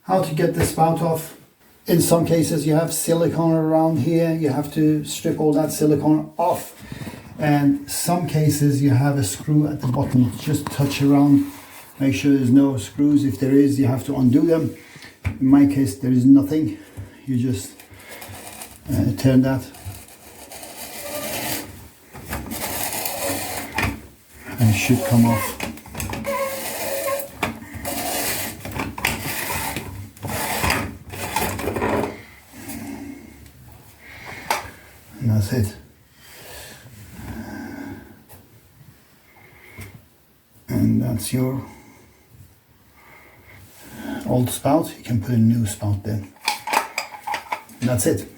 How to get the spout off. In some cases you have silicone around here, you have to strip all that silicone off. And some cases you have a screw at the bottom, just touch around, make sure there's no screws. If there is, you have to undo them. In my case there is nothing, you just turn that and it should come off. And that's it. And that's your old spout. You can put a new spout there. And that's it.